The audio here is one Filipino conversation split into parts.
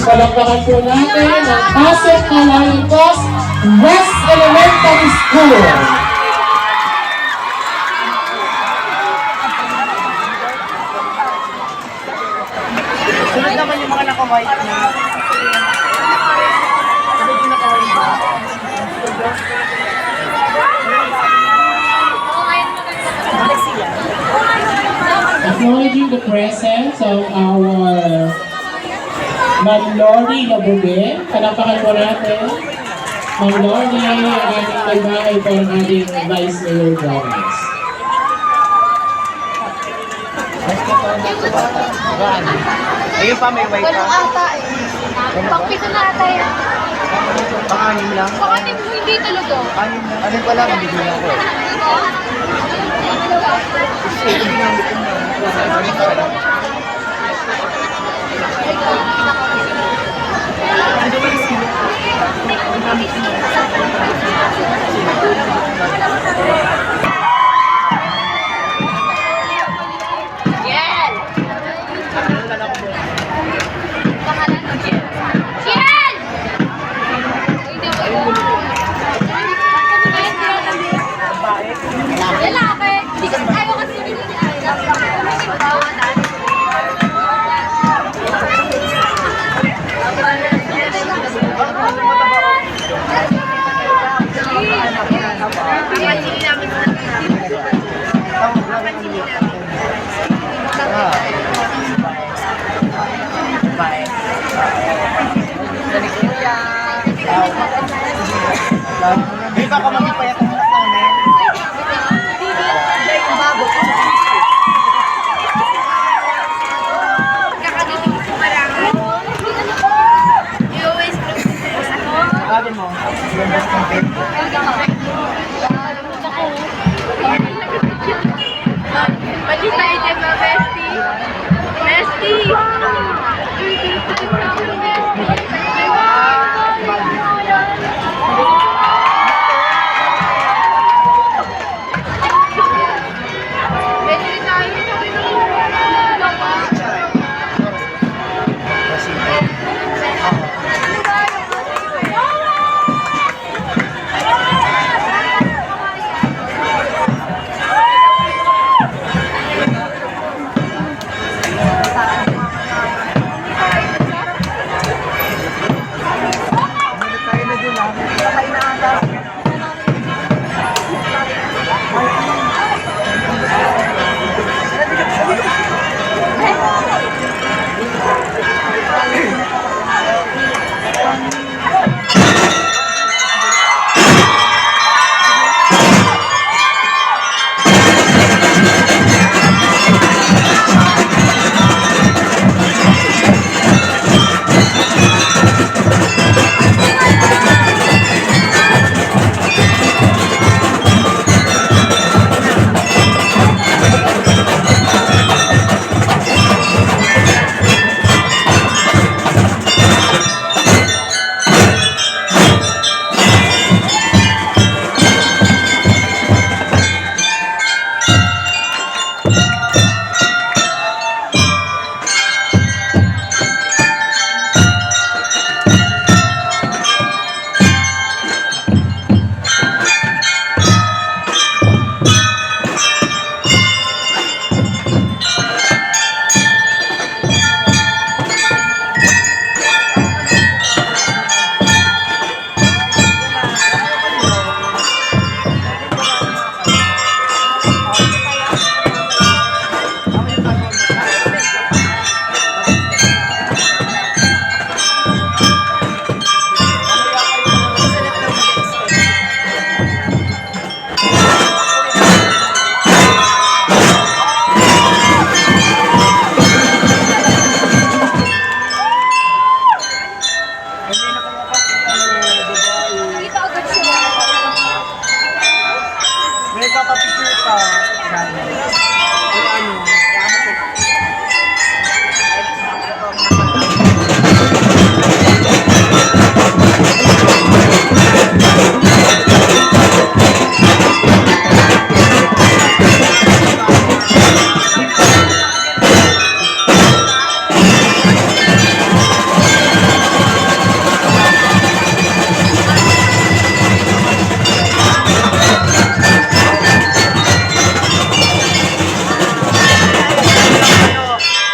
Palakpakan po natin ang Pasok Alalicos West Elementary School. Sunod naman yung mga naka-white na. Sunod yung naka-white na. Acknowledging the presence of our Ma'am Lordy Labube. Palapakan po natin. Ma'am Lordy, ang ating nagbahay po ang ating Vice Mayor Gomez. Ayun pa, may white Ganun pa. ata eh. Pang-pito na ata yan. Pang-anim lang. Pang-anim mo hindi talaga. Anim lang. Anim pa lang, hindi ko lang ako. Yan! Pangalan mo, Jen. Jen! Hindi mo. Lalaki. Hindi kasi ayaw kasi Di ba ka magpapayat ang anak namin? Agad mo. Ganda sa content. Pati tayo dyan mga bestie. Bestie! Nagpapapicture pa. Yung ano,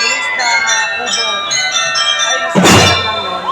Luis na Kubo. Ay, nasa lang nun.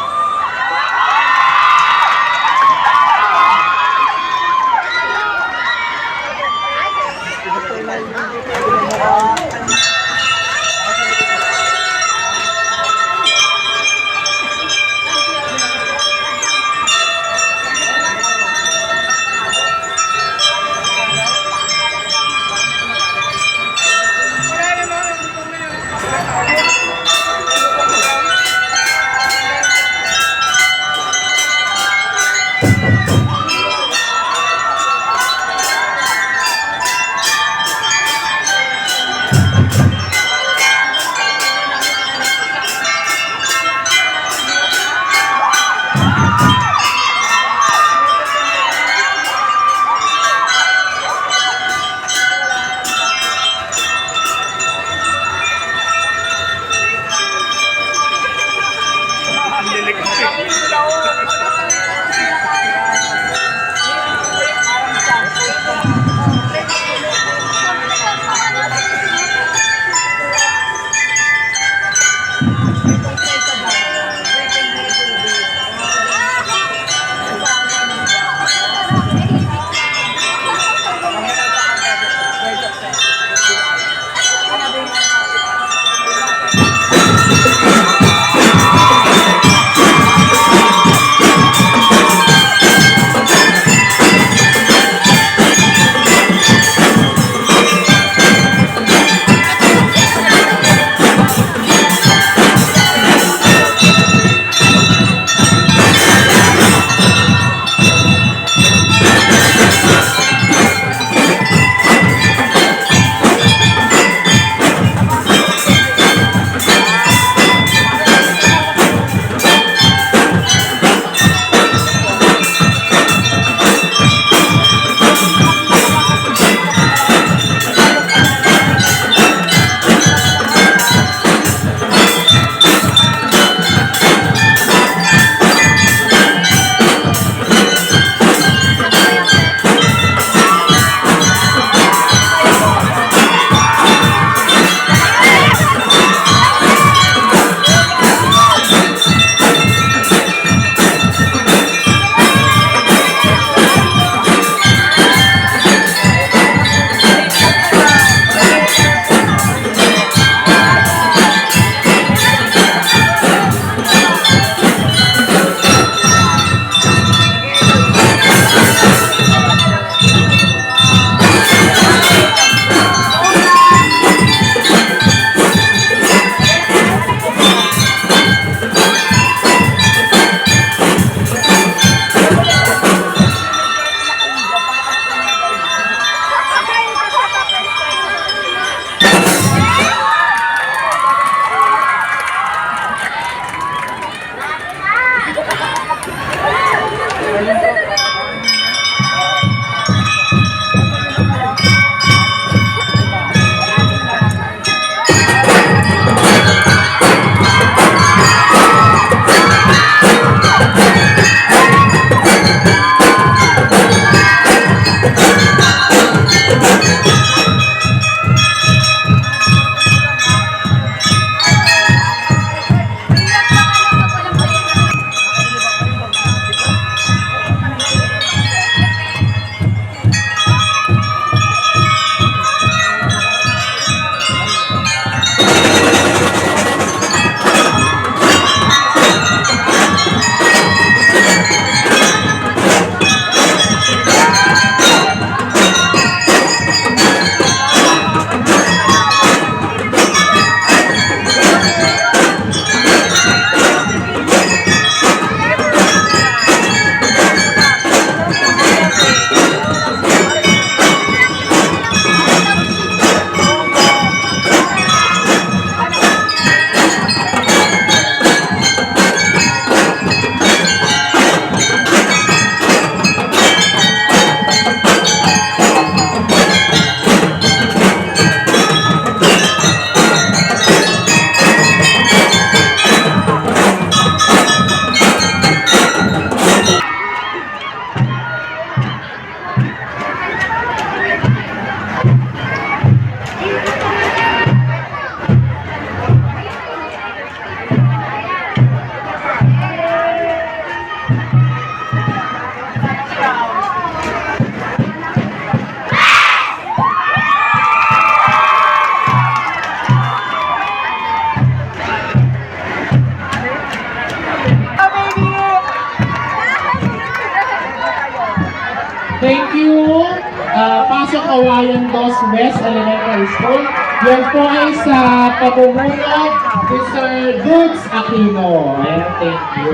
Ignacio Kawayan 2 West Elementary School. Yan po ay sa pamumuno ni Sir Dukes Aquino. Ayan, thank you.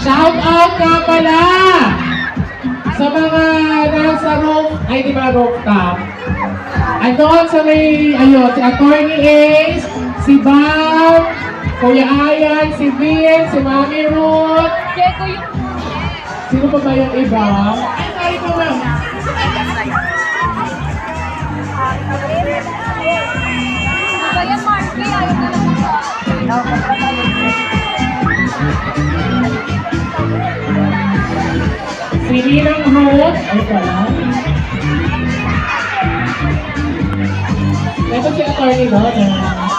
Shout out nga pala sa mga nasa di ba rooftop? Andun sa may, ayun, si Attorney Ace, si Bam, Kuya Ayan, si Vin, si Mami Ruth. Diego yung... Sino pa ba yung iba? Ay, ikaw lang. Kaya Marky, ayaw na lang ako. Si Ninang Ruth. Ay, pala. Ito si Attorney doon.